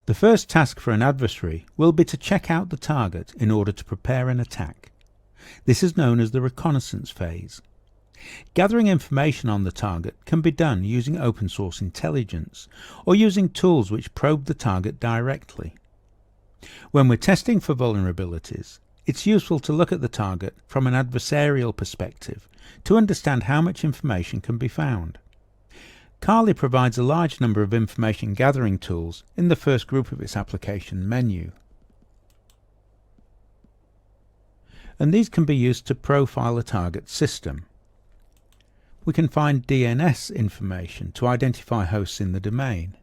The first task for an adversary will be to check out the target in order to prepare an attack. This is known as the reconnaissance phase. Gathering information on the target can be done using open source intelligence or using tools which probe the target directly. When we're testing for vulnerabilities, it's useful to look at the target from an adversarial perspective to understand how much information can be found. Kali provides a large number of information gathering tools in the first group of its application menu. And these can be used to profile a target system. We can find DNS information to identify hosts in the domain,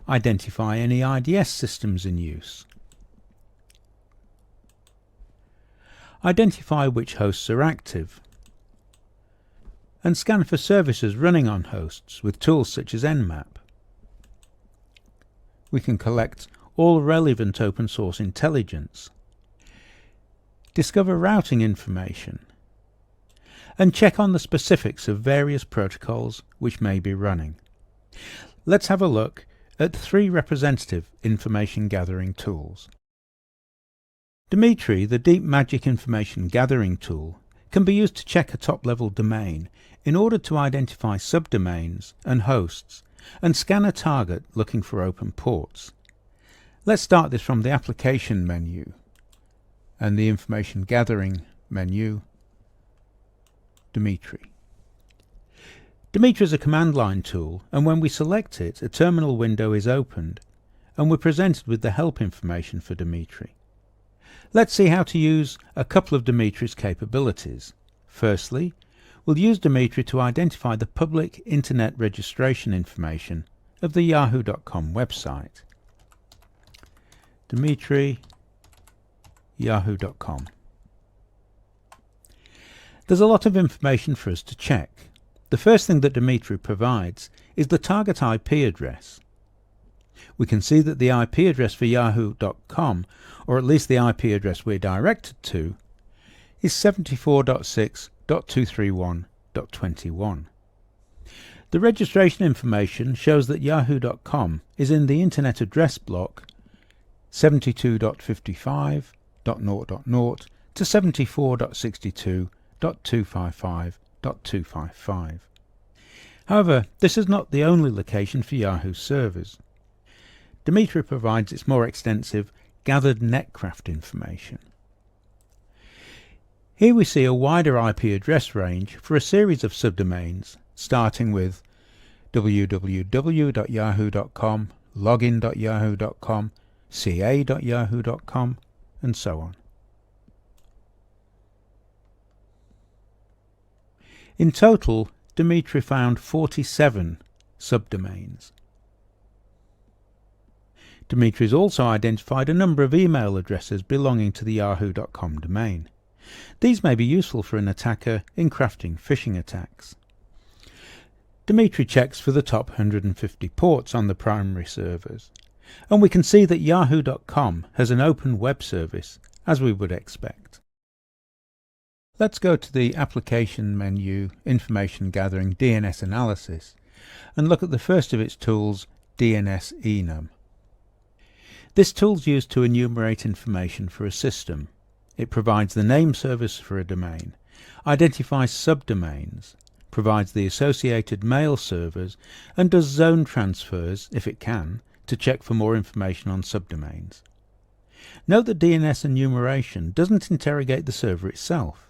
identify any IDS systems in use, identify which hosts are active, and scan for services running on hosts with tools such as Nmap. We can collect all relevant open source intelligence, discover routing information, and check on the specifics of various protocols which may be running. Let's have a look at 3 representative information gathering tools. Dimitri, the deep magic information gathering tool, can be used to check a top-level domain in order to identify subdomains and hosts and scan a target looking for open ports. Let's start this from the application menu and the information gathering menu, Dimitri. Dimitri is a command line tool, and when we select it, a terminal window is opened and we're presented with the help information for Dimitri. Let's see how to use a couple of Dimitri's capabilities. Firstly, we'll use Dimitri to identify the public internet registration information of the yahoo.com website. Dimitri, yahoo.com. There's a lot of information for us to check. The first thing that Dimitri provides is the target IP address. We can see that the IP address for yahoo.com, or at least the IP address we're directed to, is 74.6.231.21. The registration information shows that yahoo.com is in the Internet address block 72.55.0.0 to 74.62.255.255. However, this is not the only location for Yahoo servers. Dimitri provides its more extensive gathered netcraft information. Here we see a wider IP address range for a series of subdomains starting with www.yahoo.com, login.yahoo.com, ca.yahoo.com, and so on. In total, Dimitri found 47 subdomains. Dimitri's also identified a number of email addresses belonging to the yahoo.com domain. These may be useful for an attacker in crafting phishing attacks. Dimitri checks for the top 150 ports on the primary servers, and we can see that yahoo.com has an open web service, as we would expect. Let's go to the application menu, information gathering, DNS analysis, and look at the first of its tools, dnsenum. This tool is used to enumerate information for a system. It provides the name service for a domain, identifies subdomains, provides the associated mail servers, and does zone transfers, if it can, to check for more information on subdomains. Note that DNS enumeration doesn't interrogate the server itself.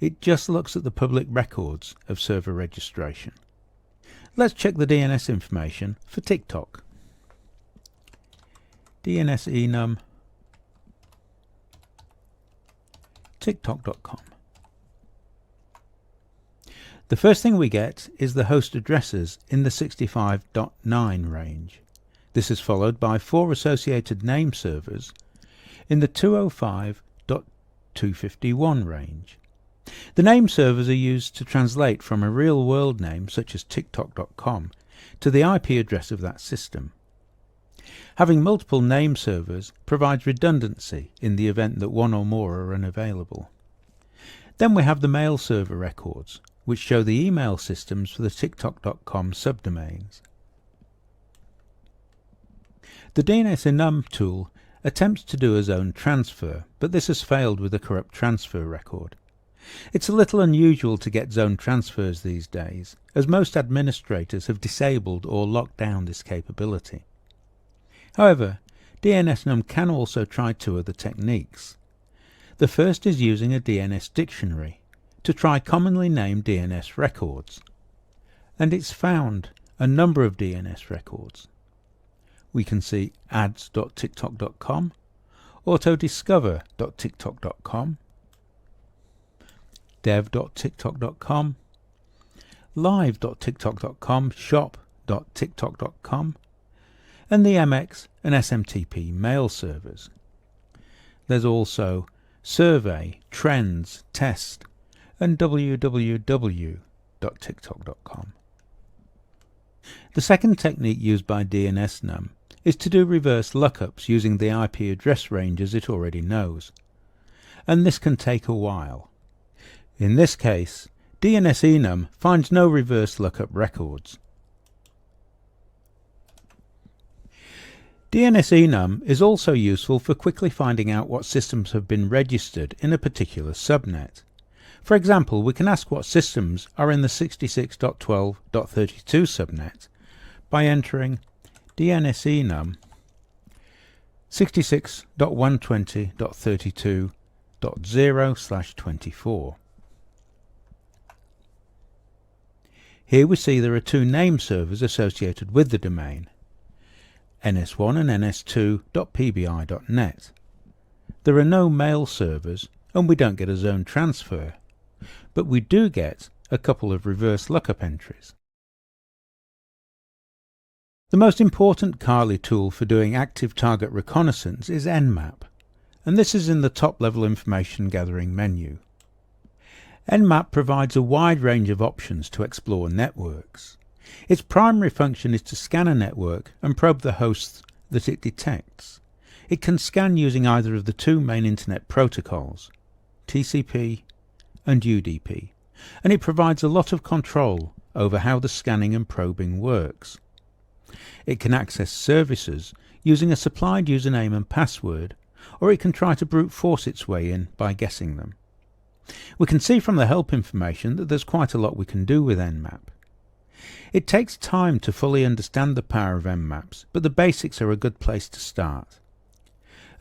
It just looks at the public records of server registration. Let's check the DNS information for TikTok. dnsenum tiktok.com. The first thing we get is the host addresses in the 65.9 range. This is followed by 4 associated name servers in the 205.251 range. The name servers are used to translate from a real-world name such as tiktok.com to the IP address of that system. Having multiple name servers provides redundancy in the event that one or more are unavailable. Then we have the mail server records, which show the email systems for the tiktok.com subdomains. The dnsenum tool attempts to do a zone transfer, but this has failed with a corrupt transfer record. It's a little unusual to get zone transfers these days, as most administrators have disabled or locked down this capability. However, dnsenum can also try two other techniques. The first is using a DNS dictionary to try commonly named DNS records, and it's found a number of DNS records. We can see ads.tiktok.com, autodiscover.tiktok.com, dev.tiktok.com, live.tiktok.com, shop.tiktok.com, and the MX and SMTP mail servers. There's also survey, trends, test, and www.tiktok.com. The second technique used by dnsenum is to do reverse lookups using the IP address ranges it already knows, and this can take a while. In this case, dnsenum finds no reverse lookup records. dnsenum is also useful for quickly finding out what systems have been registered in a particular subnet. For example, we can ask what systems are in the 66.12.32 subnet by entering dnsenum 66.120.32.0/24. Here we see there are two name servers associated with the domain, ns1 and ns2.pbi.net. There are no mail servers and we don't get a zone transfer, but we do get a couple of reverse lookup entries. The most important Kali tool for doing active target reconnaissance is Nmap, and this is in the top level information gathering menu. Nmap provides a wide range of options to explore networks. Its primary function is to scan a network and probe the hosts that it detects. It can scan using either of the two main internet protocols, TCP and UDP, and it provides a lot of control over how the scanning and probing works. It can access services using a supplied username and password, or it can try to brute force its way in by guessing them. We can see from the help information that there's quite a lot we can do with Nmap. It takes time to fully understand the power of Nmaps, but the basics are a good place to start.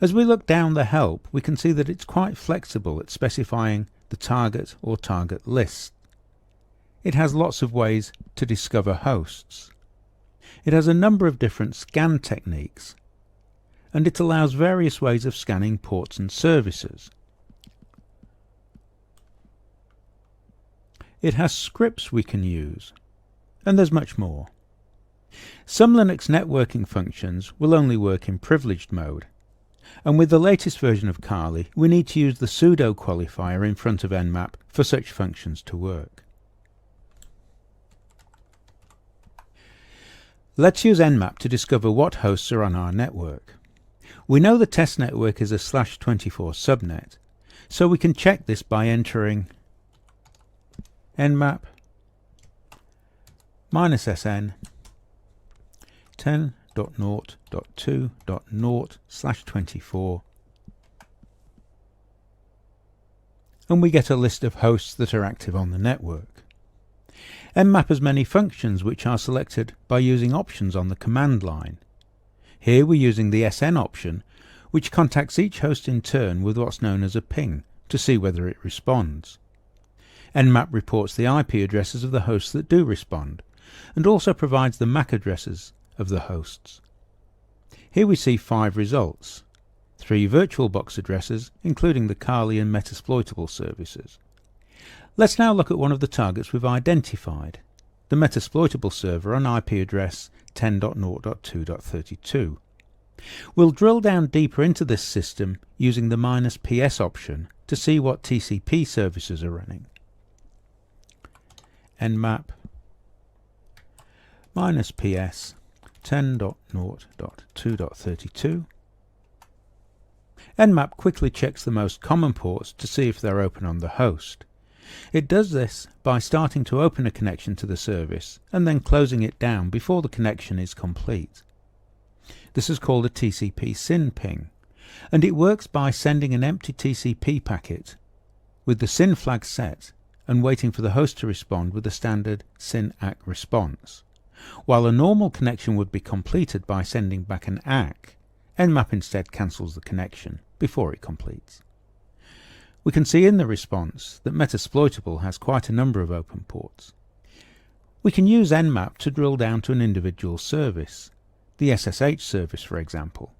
As we look down the help, we can see that it's quite flexible at specifying the target or target list. It has lots of ways to discover hosts. It has a number of different scan techniques, and it allows various ways of scanning ports and services. It has scripts we can use, and there's much more. Some Linux networking functions will only work in privileged mode, and with the latest version of Kali we need to use the sudo qualifier in front of Nmap for such functions to work. Let's use Nmap to discover what hosts are on our network. We know the test network is a /24 subnet, so we can check this by entering nmap -sn 10.0.2.0/24, and we get a list of hosts that are active on the network. Nmap has many functions which are selected by using options on the command line. Here we're using the SN option, which contacts each host in turn with what's known as a ping to see whether it responds. Nmap reports the IP addresses of the hosts that do respond, and also provides the MAC addresses of the hosts. Here we see 5 results, 3 VirtualBox addresses, including the Kali and Metasploitable services. Let's now look at one of the targets we've identified, the Metasploitable server on IP address 10.0.2.32. We'll drill down deeper into this system using the -ps option to see what TCP services are running. Nmap -ps 10.0.2.32. Nmap quickly checks the most common ports to see if they're open on the host. It does this by starting to open a connection to the service and then closing it down before the connection is complete. This is called a TCP SYN ping, and it works by sending an empty TCP packet with the SYN flag set and waiting for the host to respond with a standard SYN ACK response. While a normal connection would be completed by sending back an ACK, Nmap instead cancels the connection before it completes. We can see in the response that Metasploitable has quite a number of open ports. We can use Nmap to drill down to an individual service, the SSH service for example.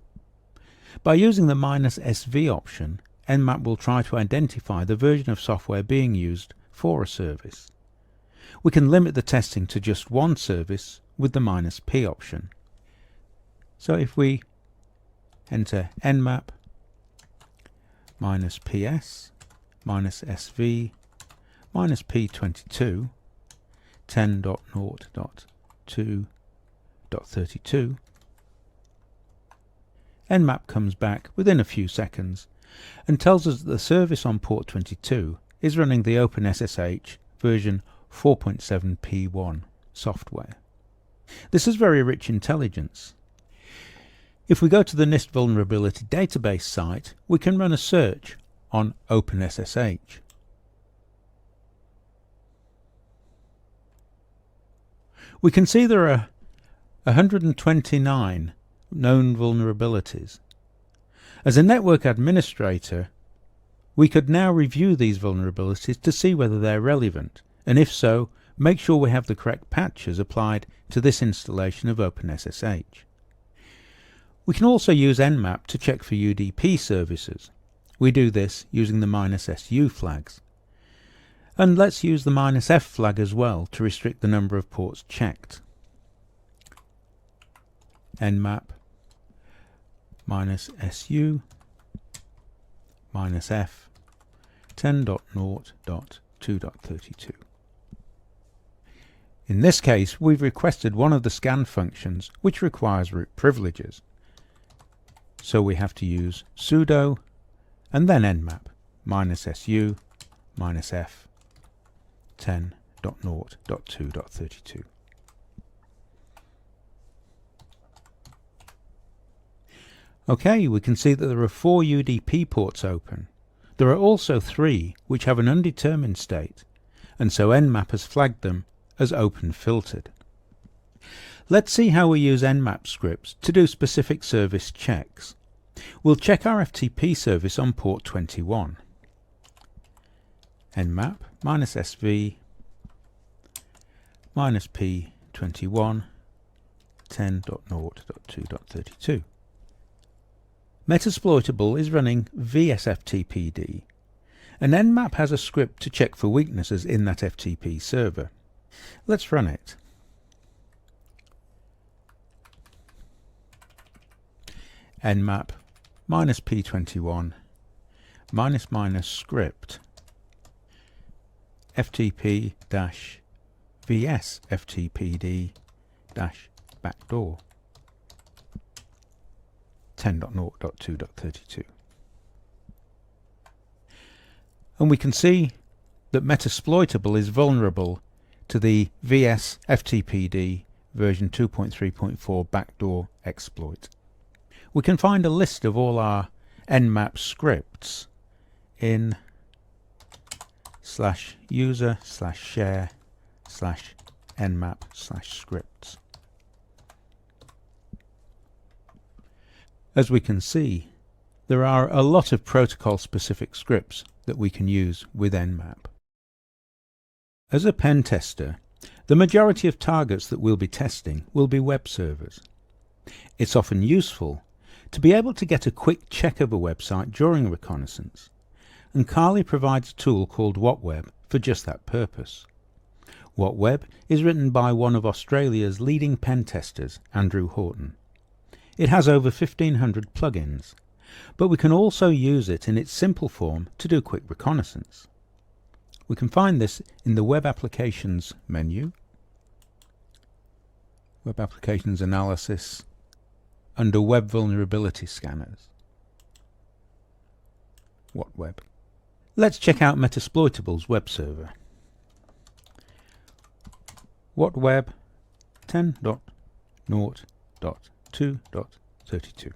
By using the -sv option, Nmap will try to identify the version of software being used for a service. We can limit the testing to just one service with the -p option. So if we enter nmap -ps -sv -p22 10.0.2.32, Nmap comes back within a few seconds and tells us that the service on port 22 is running the OpenSSH version 4.7p1 software. This is very rich intelligence. If we go to the NIST vulnerability database site, we can run a search on OpenSSH. We can see there are 129 known vulnerabilities. As a network administrator, we could now review these vulnerabilities to see whether they're relevant, and if so, make sure we have the correct patches applied to this installation of OpenSSH. We can also use Nmap to check for UDP services. We do this using the -su flags. And let's use the -f flag as well to restrict the number of ports checked. Nmap -su -f 10.0.2.32. In this case, we've requested one of the scan functions which requires root privileges. So we have to use sudo and then nmap -su -f 10.0.2.32. Okay, we can see that there are 4 UDP ports open. There are also 3 which have an undetermined state, and so Nmap has flagged them as open filtered. Let's see how we use Nmap scripts to do specific service checks. We'll check our FTP service on port 21. Nmap -sv -p21 10.0.2.32. Metasploitable is running vsftpd, and Nmap has a script to check for weaknesses in that FTP server. Let's run it. Nmap -p21 -script ftp-vsftpd-backdoor 10.0.2.32. And we can see that Metasploitable is vulnerable to the vsftpd version 2.3.4 backdoor exploit. We can find a list of all our Nmap scripts in /user/share/nmap/scripts. As we can see, there are a lot of protocol-specific scripts that we can use with Nmap. As a pen tester, the majority of targets that we'll be testing will be web servers. It's often useful to be able to get a quick check of a website during reconnaissance, and Kali provides a tool called WhatWeb for just that purpose. WhatWeb is written by one of Australia's leading pen testers, Andrew Horton. It has over 1,500 plugins, but we can also use it in its simple form to do quick reconnaissance. We can find this in the Web Applications menu, Web Applications Analysis, under Web Vulnerability Scanners. WhatWeb. Let's check out Metasploitable's web server. WhatWeb 10.0.2.0 32.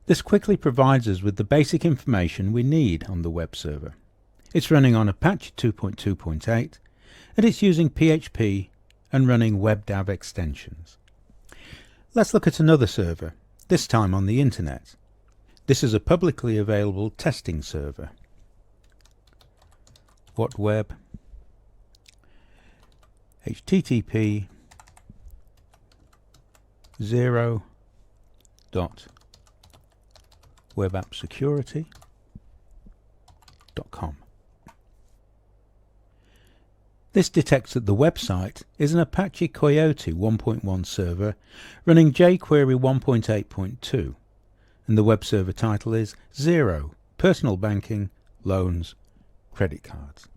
This quickly provides us with the basic information we need on the web server. It's running on Apache 2.2.8 and it's using PHP and running WebDAV extensions. Let's look at another server, this time on the internet. This is a publicly available testing server. Whatweb http 0.webappsecurity.com. This detects that the website is an Apache Coyote 1.1 server running jQuery 1.8.2, and the web server title is 0 Personal Banking, Loans, Credit Cards.